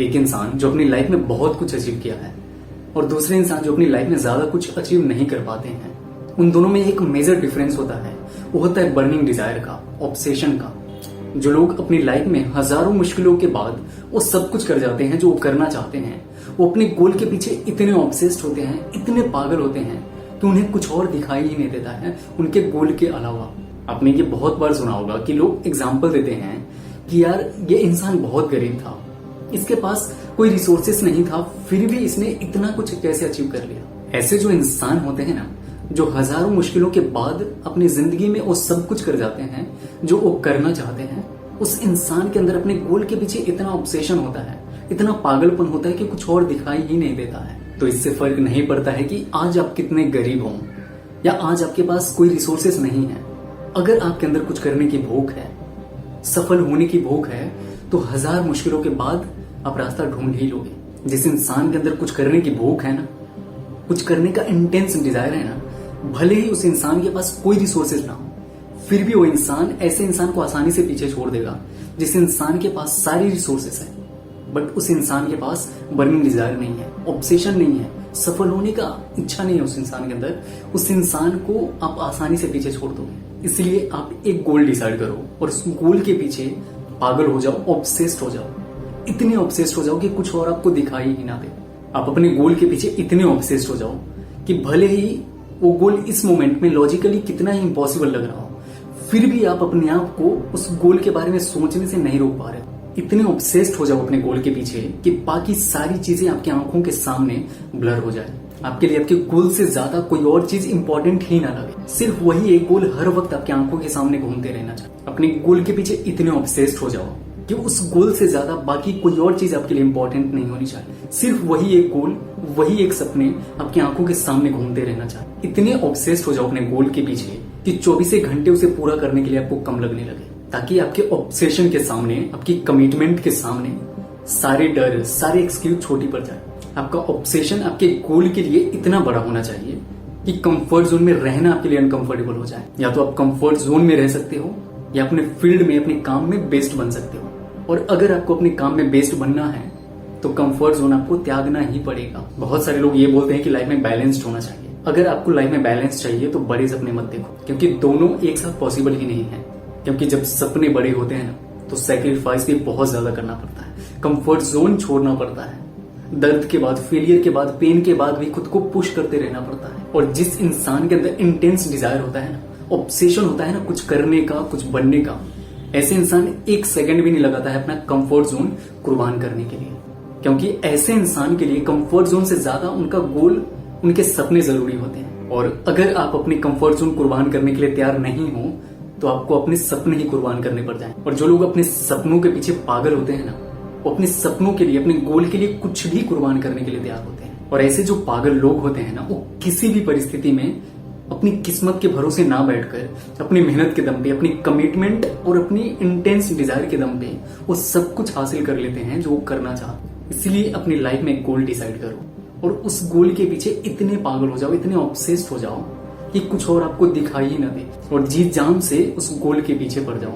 एक इंसान जो अपनी लाइफ में बहुत कुछ अचीव किया है और दूसरे इंसान जो अपनी लाइफ में ज्यादा कुछ अचीव नहीं कर पाते हैं, उन दोनों में एक मेजर डिफरेंस होता है। वो होता है बर्निंग डिजायर का, ऑब्सेशन का। जो लोग अपनी लाइफ में हजारों मुश्किलों के बाद वो सब कुछ कर जाते हैं जो वो करना चाहते हैं, वो अपने गोल के पीछे इतने ऑब्सेस्ड होते हैं, इतने पागल होते हैं कि उन्हें कुछ और दिखाई ही नहीं देता है उनके गोल के अलावा। आपने ये बहुत बार सुना होगा कि लोग एग्जाम्पल देते हैं कि यार ये इंसान बहुत गरीब था, इसके पास कोई रिसोर्सेस नहीं था, फिर भी इसने इतना कुछ कैसे अचीव कर लिया। ऐसे जो इंसान होते हैं ना, जो हजारों मुश्किलों के बाद अपनी जिंदगी में वो सब कुछ कर जाते हैं जो वो करना चाहते हैं, उस इंसान के अंदर अपने गोल के पीछे इतना ऑब्सेशन होता है, इतना पागलपन होता है कि कुछ और दिखाई ही नहीं देता है। तो इससे फर्क नहीं पड़ता है कि आज आप कितने गरीब हो या आज आपके पास कोई रिसोर्सेस नहीं है। अगर आपके अंदर कुछ करने की भूख है, सफल होने की भूख है, तो हजार मुश्किलों के बाद आप रास्ता ढूंढ ही लोगे। जिस इंसान के अंदर कुछ करने की भूख है ना, कुछ करने का इंटेंस डिजायर है ना, भले ही उस इंसान के पास कोई रिसोर्सेज ना हो, फिर भी वो इंसान ऐसे इंसान को आसानी से पीछे छोड़ देगा जिस इंसान के पास सारी रिसोर्सेज है बट उस इंसान के पास बर्निंग डिजायर नहीं है, ऑब्सेशन नहीं है, सफल होने का इच्छा नहीं है उस इंसान के अंदर। उस इंसान को आप आसानी से पीछे छोड़ दोगे। इसलिए आप एक गोल डिसाइड करो और उस गोल के पीछे पागल हो जाओ, ऑब्सेस्ड हो जाओ, इतने ऑब्सेस्ड हो जाओ कि कुछ और आपको दिखाई ही ना दे। आप अपने गोल के पीछे इतने ऑब्सेस्ड हो जाओ कि भले ही वो गोल इस मोमेंट में लॉजिकली कितना ही इम्पॉसिबल लग रहा हो, फिर भी आप अपने आप को उस गोल के बारे में सोचने से नहीं रोक पा रहे। इतने ऑब्सेस्ड हो जाओ अपने गोल के पीछे कि बाकी सारी चीजें आपकी आंखों के सामने ब्लर हो जाए। आपके लिए आपके गोल से ज्यादा कोई और चीज इंपॉर्टेंट ही ना लगे, सिर्फ वही एक गोल हर वक्त आपकी आंखों के सामने घूमते रहना चाहिए। अपने गोल के पीछे इतने ऑब्सेस्ड हो जाओ कि उस गोल से ज्यादा बाकी कोई और चीज आपके लिए इंपॉर्टेंट नहीं होनी चाहिए। सिर्फ वही एक गोल, वही एक सपने आपकी आंखों के सामने घूमते रहना चाहिए। इतने ऑब्सेस्ड हो जाओ अपने गोल के पीछे कि 24 घंटे उसे पूरा करने के लिए आपको कम लगने लगे, ताकि आपके ऑब्सेशन के सामने, आपकी कमिटमेंट के सामने सारे डर, सारे एक्सक्यूज छोटी पड़ जाए। आपका ऑब्सेशन आपके गोल के लिए इतना बड़ा होना चाहिए कि कंफर्ट जोन में रहना आपके लिए अनकंफर्टेबल हो जाए। या तो आप कंफर्ट जोन में रह सकते हो या अपने फील्ड में, अपने काम में बेस्ट बन सकते हो। और अगर आपको अपने काम में बेस्ट बनना है तो कंफर्ट जोन आपको त्यागना ही पड़ेगा। बहुत सारे लोग ये बोलते हैं कि लाइफ में बैलेंस्ड होना चाहिए। अगर आपको लाइफ में बैलेंस चाहिए तो बड़े सपने मत देखो, क्योंकि दोनों एक साथ पॉसिबल ही नहीं है। क्योंकि जब सपने बड़े होते हैं ना, तो सैक्रिफाइस भी बहुत ज्यादा करना पड़ता है, कंफर्ट जोन छोड़ना पड़ता है, दर्द के बाद, फेलियर के बाद, पेन के बाद भी खुद को पुश करते रहना पड़ता है। और जिस इंसान के अंदर इंटेंस डिजायर होता है ना, ऑब्सेशन होता है ना कुछ करने का, कुछ बनने का, ऐसे इंसान एक सेकंड भी नहीं लगाता है अपना कंफर्ट जोन कुर्बान करने के लिए। क्योंकि ऐसे इंसान के लिए कंफर्ट जोन से ज्यादा उनका गोल, उनके सपने जरूरी होते हैं। और अगर आप अपने कंफर्ट जोन कुर्बान करने के लिए तैयार नहीं हो तो आपको अपने सपने ही कुर्बान करने पड़ जाएं। और जो लोग अपने सपनों के पीछे पागल होते हैं ना, वो अपने सपनों के लिए, अपने गोल के लिए कुछ भी कुर्बान करने के लिए तैयार होते हैं। और ऐसे जो पागल लोग होते हैं ना, वो किसी भी परिस्थिति में अपनी किस्मत के भरोसे ना बैठकर अपनी मेहनत के दम पे, अपनी कमिटमेंट और अपनी इंटेंस डिजायर के दम पे वो सब कुछ हासिल कर लेते हैं जो वो करना चाहते हैं। इसलिए अपनी लाइफ में एक गोल डिसाइड करो और उस गोल के पीछे इतने पागल हो जाओ, इतने ऑब्सेस्ड हो जाओ कि कुछ और आपको दिखाई ही ना दे, और जी जान से उस गोल के पीछे पड़ जाओ।